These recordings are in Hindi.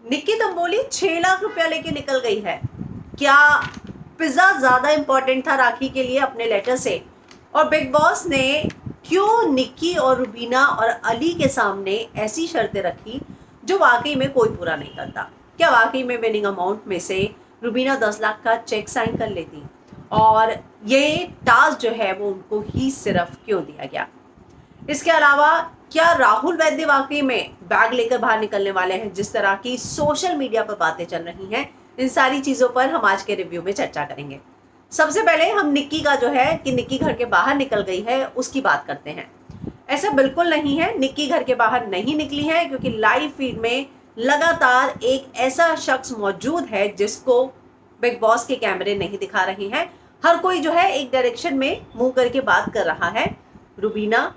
निक्की तंबोली 6 लाख रुपया लेके निकल गई है। क्या पिज्जा ज्यादा इंपॉर्टेंट था राखी के लिए अपने लेटर से? और बिग बॉस ने क्यों निक्की और रुबीना और अली के सामने ऐसी शर्तें रखी जो वाकई में कोई पूरा नहीं करता? क्या वाकई में विनिंग अमाउंट में से रुबीना 10 लाख का चेक साइन कर लेती? और ये टास्क जो है वो उनको ही सिर्फ क्यों दिया गया? इसके अलावा क्या राहुल वैद्य वाकई में बैग लेकर बाहर निकलने वाले हैं, जिस तरह की सोशल मीडिया पर बातें चल रही हैं? इन सारी चीजों पर हम आज के रिव्यू में चर्चा करेंगे। सबसे पहले हम निक्की का जो है कि निक्की घर के बाहर निकल गई है उसकी बात करते हैं। ऐसा बिल्कुल नहीं है, निक्की घर के बाहर नहीं निकली है, क्योंकि लाइव फीड में लगातार एक ऐसा शख्स मौजूद है जिसको बिग बॉस के कैमरे नहीं दिखा रहे हैं। हर कोई जो है एक डायरेक्शन में मुंह करके बात कर रहा है, रुबीना,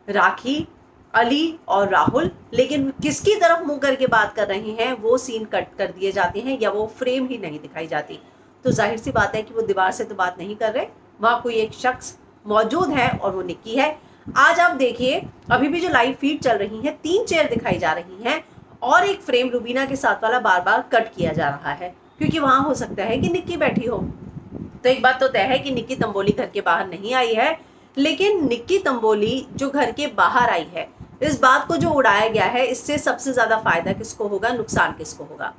राखी, अली और राहुल। लेकिन किसकी तरफ मुंह करके बात कर रहे हैं वो सीन कट कर दिए जाते हैं या वो फ्रेम ही नहीं दिखाई जाती। तो जाहिर सी बात है कि वो दीवार से तो बात नहीं कर रहे, वहां कोई एक शख्स मौजूद है और वो निक्की है। आज आप देखिए, अभी भी जो लाइव फीड चल रही है 3 चेयर दिखाई जा रही हैं और एक फ्रेम रुबीना के साथ वाला बार बार कट किया जा रहा है, क्योंकि वहां हो सकता है कि निक्की बैठी हो। तो एक बात तो तय है कि निक्की तंबोली घर के बाहर नहीं आई है, लेकिन निक्की तंबोली जो घर के बाहर आई है, इस बात को जो उड़ाया गया है, इससे सबसे ज्यादा फायदा किसको होगा, नुकसान किसको होगा?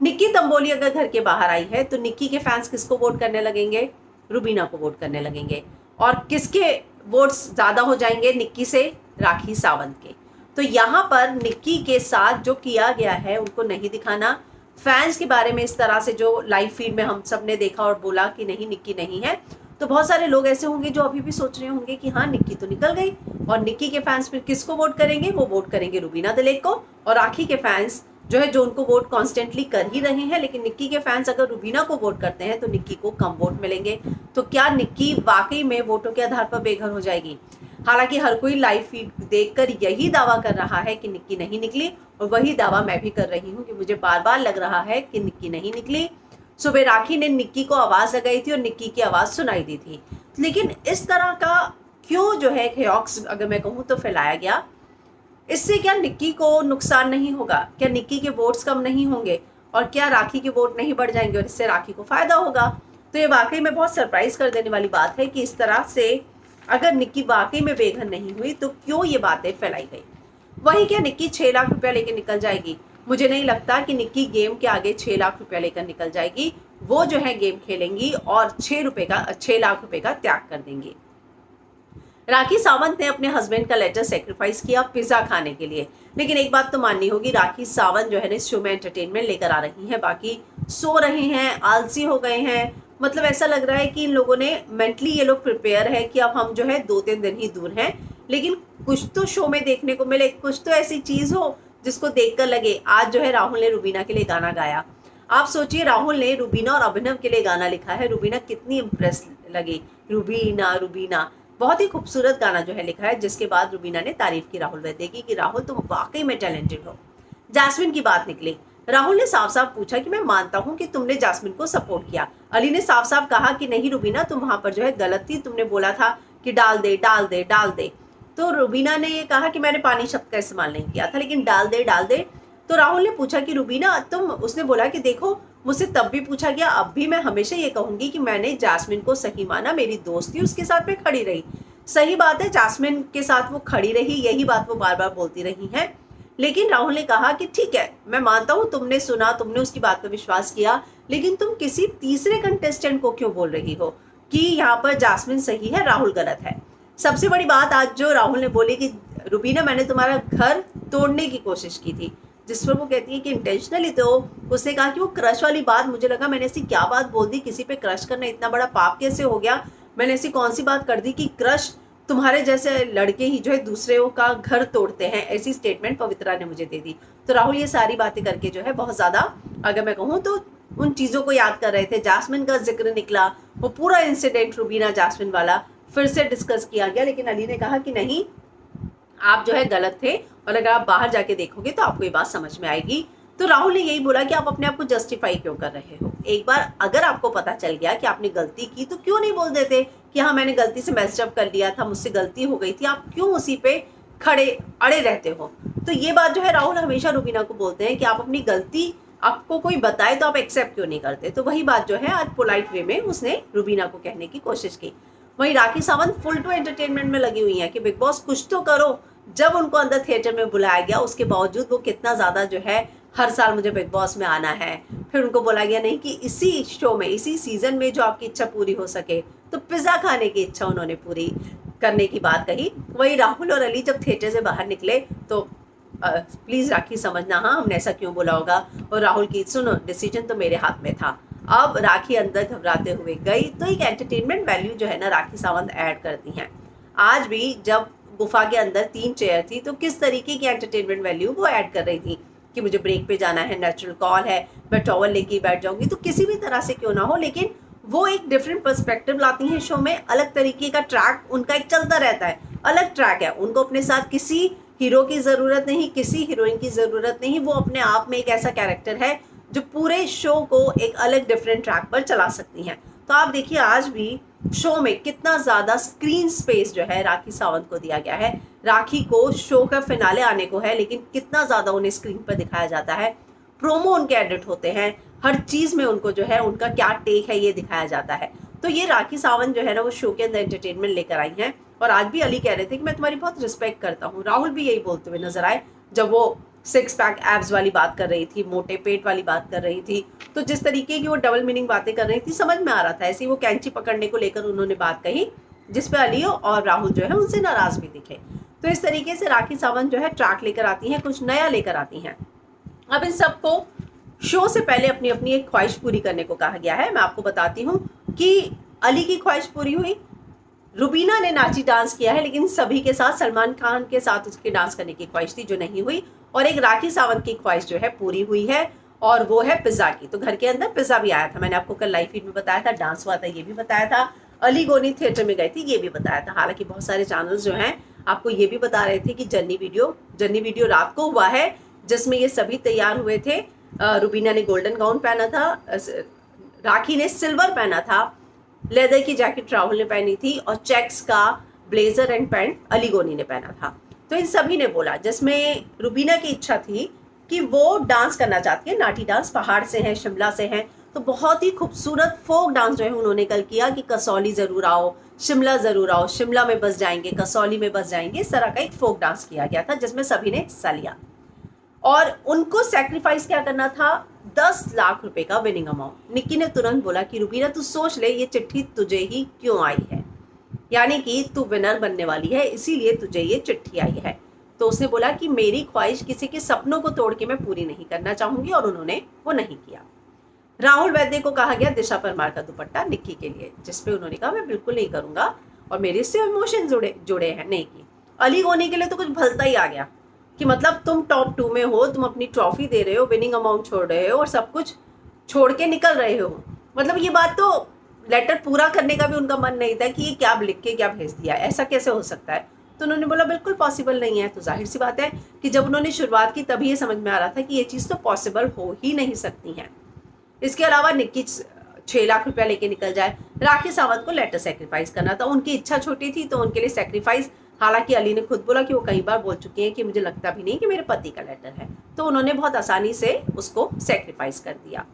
निक्की तंबोली अगर घर के बाहर आई है तो निक्की के फैंस किसको वोट करने लगेंगे? रुबीना को वोट करने लगेंगे। और किसके वोट्स ज्यादा हो जाएंगे निक्की से? राखी सावंत के। तो यहाँ पर निक्की के साथ जो किया गया है उनको नहीं दिखाना, फैंस के बारे में इस तरह से जो लाइव फीड में हम सब ने देखा और बोला कि नहीं निक्की नहीं है, तो बहुत सारे लोग ऐसे होंगे जो अभी भी सोच रहे होंगे कि हाँ निक्की तो निकल गई। और निक्की के फैंस फिर किसको वोट करेंगे? वो वोट करेंगे रुबीना दिलेक को। और राखी के फैंस जो है जो उनको वोट कॉन्स्टेंटली कर ही रहे हैं, लेकिन निक्की के फैंस अगर रुबीना को वोट करते हैं तो निक्की को कम वोट मिलेंगे। तो क्या निक्की वाकई में वोटों के आधार पर बेघर हो जाएगी? हालांकि हर कोई लाइव फीड देखकर यही दावा कर रहा है कि निक्की नहीं निकली, और वही दावा मैं भी कर रही हूँ कि मुझे बार बार लग रहा है कि निक्की नहीं निकली। सुबह राखी ने निक्की को आवाज लगाई थी और निक्की की आवाज सुनाई दी थी, लेकिन इस तरह का क्यों जो है ख्याक्स अगर मैं कहूँ तो फैलाया गया? इससे क्या निक्की को नुकसान नहीं होगा? क्या निक्की के वोट्स कम नहीं होंगे? और क्या राखी के वोट नहीं बढ़ जाएंगे और इससे राखी को फायदा होगा? तो ये वाकई में बहुत सरप्राइज कर देने वाली बात है कि इस तरह से अगर निक्की वाकई में बेघर नहीं हुई तो क्यों ये बातें फैलाई गई? वही क्या निक्की 6 लाख रुपया लेकर निकल जाएगी? मुझे नहीं लगता कि निक्की गेम के आगे 6 लाख रुपया लेकर निकल जाएगी। वो जो है गेम खेलेंगी और 6 लाख रुपए का त्याग कर देंगी। राखी सावंत ने अपने हस्बैंड का लेटर सेक्रीफाइस किया पिज्जा खाने के लिए, लेकिन एक बात तो माननी होगी, राखी सावंत जो है ना इस शो में एंटरटेनमेंट लेकर आ रही हैं, बाकी सो रहे हैं, आलसी हो गए हैं। मतलब ऐसा लग रहा है कि इन लोगों ने मेंटली ये लोग प्रिपेयर है कि अब हम जो है 2-3 दिन ही दूर हैं, लेकिन कुछ तो शो में देखने को मिले, कुछ तो ऐसी चीज हो जिसको देखकर लगे। आज जो है राहुल ने रुबीना के लिए गाना गाया। आप सोचिए, राहुल ने रुबीना और अभिनव के लिए गाना लिखा है, रुबीना कितनी इंप्रेस लगी। रुबीना रुबीना बहुत ही खूबसूरत गाना जो है लिखा है, जिसके बाद रुबीना ने तारीफ की राहुल वैद्य की कि राहुल तुम वाकई में टैलेंटेड हो। जैस्मिन की बात निकली, राहुल ने साफ साफ पूछा कि मैं मानता हूं कि तुमने जैस्मिन को सपोर्ट किया। अली ने साफ साफ कहा कि नहीं रुबीना, तुम वहां पर जो है गलत थी, तुमने बोला था कि डाल दे डाल दे डाल दे। तो रुबीना ने ये कहा कि मैंने पानी शब्द का इस्तेमाल नहीं किया था, लेकिन डाल दे डाल दे। तो राहुल ने पूछा कि रुबीना तुम, उसने बोला कि देखो मुझसे तब भी पूछा गया, अब भी मैं हमेशा ये कहूंगी कि मैंने जैस्मिन को सही माना, मेरी दोस्त थी, उसके साथ मैं खड़ी रही। सही बात है, जैस्मिन के साथ वो खड़ी रही, यही बात वो बार बार बोलती रही है। लेकिन राहुल ने कहा कि ठीक है, मैं मानता हूं तुमने सुना, तुमने उसकी बात पर विश्वास किया, लेकिन तुम किसी तीसरे कंटेस्टेंट को क्यों बोल रही हो कि यहाँ पर जैस्मिन सही है राहुल गलत है? सबसे बड़ी बात आज जो राहुल ने बोली कि रुबीना मैंने तुम्हारा घर तोड़ने की कोशिश की थी, जिस पर वो कहती है कि इंटेंशनली, तो उसने कहा कि वो क्रश वाली बात, मुझे लगा मैंने ऐसी क्या बात बोल दी, किसी पे क्रश करना इतना बड़ा पाप कैसे हो गया? मैंने ऐसी कौन सी बात कर दी कि क्रश तुम्हारे जैसे लड़के ही जो है दूसरे का घर तोड़ते हैं? ऐसी स्टेटमेंट पवित्रा ने मुझे दे दी। तो राहुल ये सारी बातें करके जो है बहुत ज्यादा, अगर मैं कहूँ तो उन चीजों को याद कर रहे थे। जैस्मिन का जिक्र निकला, वो पूरा इंसिडेंट रुबीना जैस्मिन वाला फिर से डिस्कस किया गया, लेकिन अली ने कहा कि नहीं, आप जो है गलत थे, और अगर आप बाहर जाके देखोगे तो आपको ये बात समझ में आएगी। तो राहुल ने यही बोला कि आप अपने आप को जस्टिफाई क्यों कर रहे हो? एक बार अगर आपको पता चल गया कि आपने गलती की तो क्यों नहीं बोल देते कि हाँ मैंने गलती से मैस्ड अप कर लिया था, मुझसे गलती हो गई थी? आप क्यों उसी पे खड़े अड़े रहते हो? तो ये बात जो है राहुल हमेशा रुबीना को बोलते हैं कि आप अपनी गलती आपको कोई बताए तो आप एक्सेप्ट क्यों नहीं करते। तो वही बात जो है आज पोलाइट वे में उसने रुबीना को कहने की कोशिश की। वहीं Rakhi Sawant full to entertainment में लगी हुई है कि बिग बॉस कुछ तो करो। जब उनको अंदर थिएटर में बुलाया गया उसके बावजूद वो कितना ज़्यादा जो है हर साल मुझे बिग बॉस में आना है। फिर उनको बोला गया नहीं कि इसी शो में इसी सीजन में जो आपकी इच्छा पूरी हो सके, तो पिज़्ज़ा खाने की इच्छा उन्होंने पूरी करने की बात कही। वही राहुल और अली जब थिएटर से बाहर निकले तो प्लीज़ राखी समझना, हाँ हमने ऐसा क्यों बोला होगा, और राहुल की सुनो डिसीजन तो मेरे हाथ में था। अब राखी अंदर घबराते हुए गई। तो एक एंटरटेनमेंट वैल्यू जो है ना राखी सावंत ऐड करती हैं। आज भी जब गुफा के अंदर 3 चेयर थी तो किस तरीके की एंटरटेनमेंट वैल्यू वो ऐड कर रही थी कि मुझे ब्रेक पे जाना है, नेचुरल कॉल है, मैं टॉवल लेके बैठ जाऊंगी, तो किसी भी तरह से क्यों ना हो, लेकिन वो एक डिफरेंट पर्सपेक्टिव लाती हैं शो में। अलग तरीके का ट्रैक उनका एक चलता रहता है, अलग ट्रैक है। उनको अपने साथ किसी हीरो की ज़रूरत नहीं, किसी हीरोइन की ज़रूरत नहीं। वो अपने आप में एक ऐसा कैरेक्टर है जो पूरे शो को एक अलग डिफरेंट ट्रैक पर चला सकती हैं। तो आप देखिए आज भी शो में कितना ज़्यादा स्क्रीन स्पेस जो है राखी सावंत को दिया गया है। राखी को शो का फिनाले आने को है, लेकिन कितना ज़्यादा उन्हें स्क्रीन पर दिखाया जाता है। प्रोमो उनके एडिट होते हैं, हर चीज़ में उनको जो है उनका क्या टेक है ये दिखाया जाता है। तो ये राखी सावंत जो है ना वो शो के अंदर एंटरटेनमेंट लेकर आई हैं। और आज भी अली कह रहे थे कि मैं तुम्हारी बहुत रिस्पेक्ट करता हूँ। राहुल भी यही बोलते हुए नजर आए जब वो 6 पैक एब्स वाली बात कर रही थी, मोटे पेट वाली बात कर रही थी। तो जिस तरीके की वो डबल मीनिंग बातें कर रही थी समझ में आ रहा था। ऐसे ही वो कैंची पकड़ने को लेकर उन्होंने बात कही जिस पे अली और राहुल जो है उनसे नाराज भी दिखे। तो इस तरीके से राखी सावंत जो है ट्रैक लेकर आती हैं, कुछ नया लेकर आती हैं। अब इन सबको शो से पहले अपनी अपनी एक ख्वाहिश पूरी करने को कहा गया है। मैं आपको बताती हूँ कि अली की ख्वाहिश पूरी हुई, रुबीना ने नाची डांस किया है, लेकिन सभी के साथ सलमान खान के साथ उसके डांस करने की ख्वाहिश थी जो नहीं हुई। और एक राखी सावंत की ख्वाहिश जो है पूरी हुई है और वो है पिज़्ज़ा की। तो घर के अंदर पिज़्ज़ा भी आया था, मैंने आपको कल लाइव फीड में बताया था, डांस हुआ था ये भी बताया था, अली गोनी थिएटर में गई थी ये भी बताया था। हालांकि बहुत सारे चैनल्स जो हैं आपको ये भी बता रहे थे कि जर्नी वीडियो रात को हुआ है जिसमें ये सभी तैयार हुए थे। रुबीना ने गोल्डन गाउन पहना था, राखी ने सिल्वर पहना था, लेदर की जैकेट राहुल ने पहनी थी और चेक्स का ब्लेजर एंड पैंट अली गोनी ने पहना था। तो इन सभी ने बोला, जिसमें रुबीना की इच्छा थी कि वो डांस करना चाहती है, नाटी डांस, पहाड़ से है, शिमला से है। तो बहुत ही खूबसूरत फोक डांस जो है उन्होंने कल किया कि कसौली ज़रूर आओ, शिमला ज़रूर आओ, शिमला में बस जाएंगे, कसौली में बस जाएंगे, इस तरह का एक फोक डांस किया गया था जिसमें सभी ने हिस्सा लिया। और उनको सेक्रीफाइस क्या करना था, 10 लाख रुपए का विनिंग अमाउंट। निक्की ने तुरंत बोला कि रुबीना तू सोच ले ये चिट्ठी तुझे ही क्यों आई है, यानी कि तू विनर बनने वाली है इसीलिए तुझे ये चिट्ठी आई है। तो उसने बोला कि मेरी ख्वाहिश किसी के सपनों को तोड़ के मैं पूरी नहीं करना चाहूंगी, और उन्होंने वो नहीं किया। राहुल वैद्य को कहा गया दिशा परमार का दुपट्टा निक्की के लिए, जिसपे उन्होंने कहा मैं बिल्कुल नहीं करूंगा और मेरे इससे इमोशन जुड़े हैं, नहीं की। अली गोनी के लिए तो कुछ भलता ही आ गया कि मतलब तुम टॉप 2 में हो, तुम अपनी ट्रॉफी दे रहे हो, विनिंग अमाउंट छोड़ रहे हो और सब कुछ छोड़ के निकल रहे हो। मतलब ये बात तो लेटर पूरा करने का भी उनका मन नहीं था कि ये क्या लिख के क्या भेज दिया, ऐसा कैसे हो सकता है। तो उन्होंने बोला बिल्कुल पॉसिबल नहीं है। तो जाहिर सी बात है कि जब उन्होंने शुरुआत की तभी ये समझ में आ रहा था कि ये चीज़ तो पॉसिबल हो ही नहीं सकती है। इसके अलावा निक्की 6 लाख रुपया लेके निकल जाए, राखी सावंत को लेटर सेक्रीफाइस करना था। उनकी इच्छा छोटी थी तो उनके लिए सेक्रीफाइस, हालांकि अली ने खुद बोला कि वो कई बार बोल चुके हैं कि मुझे लगता भी नहीं कि मेरे पति का लेटर है, तो उन्होंने बहुत आसानी से उसको सेक्रीफाइस कर दिया।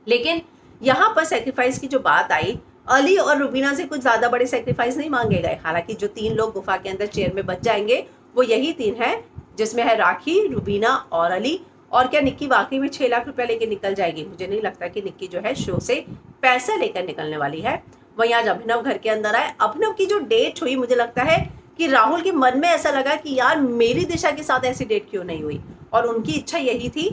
लेकिन यहाँ पर सेक्रीफाइस की जो बात आई, अली और रुबीना से कुछ ज़्यादा बड़े सेक्रीफाइस नहीं मांगे गए। हालांकि जो 3 लोग गुफा के अंदर चेयर में बच जाएंगे वो यही 3 हैं, जिसमें है राखी, रुबीना और अली। और क्या निक्की वाकई में 6 लाख रुपया लेके निकल जाएगी? मुझे नहीं लगता कि निक्की जो है शो से पैसा लेकर निकलने वाली है। वहीं आज अभिनव घर के अंदर आए। अभिनव की जो डेट हुई, मुझे लगता है कि राहुल के मन में ऐसा लगा कि यार मेरी दिशा के साथ ऐसी डेट क्यों नहीं हुई, और उनकी इच्छा यही थी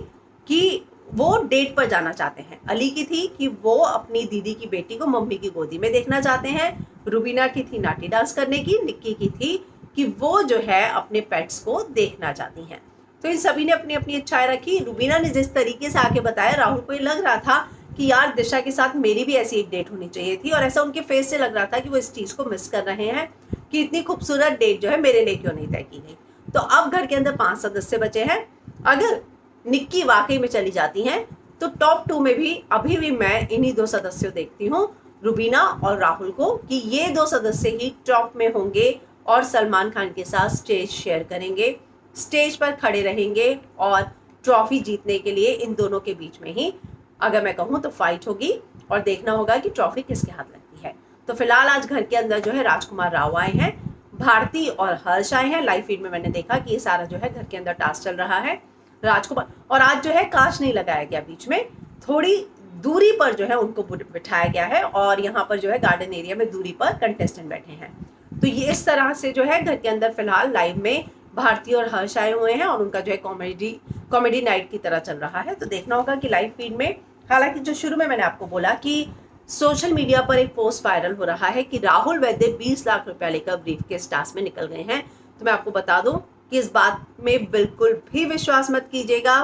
कि वो डेट पर जाना चाहते हैं। अली की थी कि वो अपनी दीदी की बेटी को मम्मी की गोदी में देखना चाहते हैं, रुबीना की थी नाटी डांस करने की, निक्की की थी कि वो जो है अपने पेट्स को देखना चाहती हैं। तो इन सभी ने अपनी अपनी इच्छाएं रखी। रुबीना ने जिस तरीके से आके बताया, राहुल को ये लग रहा था कि यार दिशा के साथ मेरी भी ऐसी एक डेट होनी चाहिए थी, और ऐसा उनके फेस से लग रहा था कि वो इस चीज़ को मिस कर रहे हैं कि इतनी खूबसूरत डेट जो है मेरे लिए क्यों नहीं तय की गई। तो अब घर के अंदर 5 सदस्य बचे हैं। अगर निक्की वाकई में चली जाती हैं तो टॉप 2 में भी अभी भी मैं इन्हीं 2 सदस्यों देखती हूँ, रुबीना और राहुल को, कि ये 2 सदस्य ही टॉप में होंगे और सलमान खान के साथ स्टेज शेयर करेंगे। स्टेज पर खड़े रहेंगे और ट्रॉफी जीतने के लिए इन दोनों के बीच में ही, अगर मैं कहूँ तो, फाइट होगी और देखना होगा कि ट्रॉफी किसके हाथ लगती है। तो फिलहाल आज घर के अंदर जो है राजकुमार राव आए हैं, भारती और हर्ष आए हैं। लाइव फीड में मैंने देखा कि ये सारा जो है घर के अंदर टास्क चल रहा है। राजकुमार, और आज जो है कांच नहीं लगाया गया बीच में, थोड़ी दूरी पर जो है उनको बिठाया गया है और यहाँ पर जो है गार्डन एरिया में दूरी पर कंटेस्टेंट बैठे हैं। तो ये इस तरह से जो है घर के अंदर फिलहाल लाइव में भारती और हर्ष आए हुए हैं और उनका जो है कॉमेडी नाइट की तरह चल रहा है। तो देखना होगा कि लाइव फीड में, हालांकि जो शुरू में मैंने आपको बोला कि सोशल मीडिया पर एक पोस्ट वायरल हो रहा है कि राहुल वैद्य 20 लाख रुपया लेकर ब्रीफकेस टास्क में निकल गए हैं, तो मैं आपको बता दूं कि इस बात में बिल्कुल भी विश्वास मत कीजिएगा।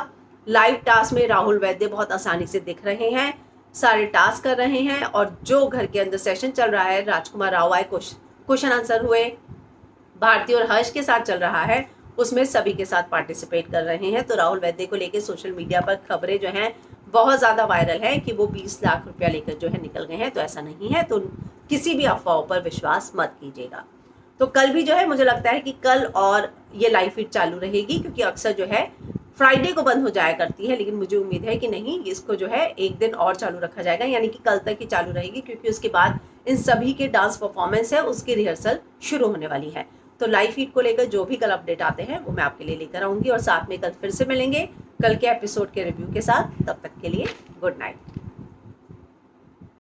लाइव टास्क में राहुल वैद्य बहुत आसानी से दिख रहे हैं, सारे टास्क कर रहे हैं और जो घर के अंदर सेशन चल रहा है, राजकुमार राव आए, क्वेश्चन आंसर हुए, भारती और हर्ष के साथ चल रहा है, उसमें सभी के साथ पार्टिसिपेट कर रहे हैं। तो राहुल वैद्य को लेकर सोशल मीडिया पर खबरें जो हैं बहुत ज़्यादा वायरल है कि वो 20 लाख रुपया लेकर जो है निकल गए हैं, तो ऐसा नहीं है। तो किसी भी अफवाहों पर विश्वास मत कीजिएगा। तो कल भी जो है मुझे लगता है कि कल और ये लाइव फीड चालू रहेगी, क्योंकि अक्सर जो है फ्राइडे को बंद हो जाया करती है, लेकिन मुझे उम्मीद है कि नहीं, इसको जो है एक दिन और चालू रखा जाएगा, यानी कि कल तक ही चालू रहेगी, क्योंकि उसके बाद इन सभी के डांस परफॉर्मेंस है उसकी रिहर्सल शुरू होने वाली है। तो लाइव फीड को लेकर जो भी कल अपडेट आते हैं वो मैं आपके लिए लेकर आऊंगी और साथ में कल फिर से मिलेंगे कल के एपिसोड के रिव्यू के साथ। तब तक के लिए गुड नाइट।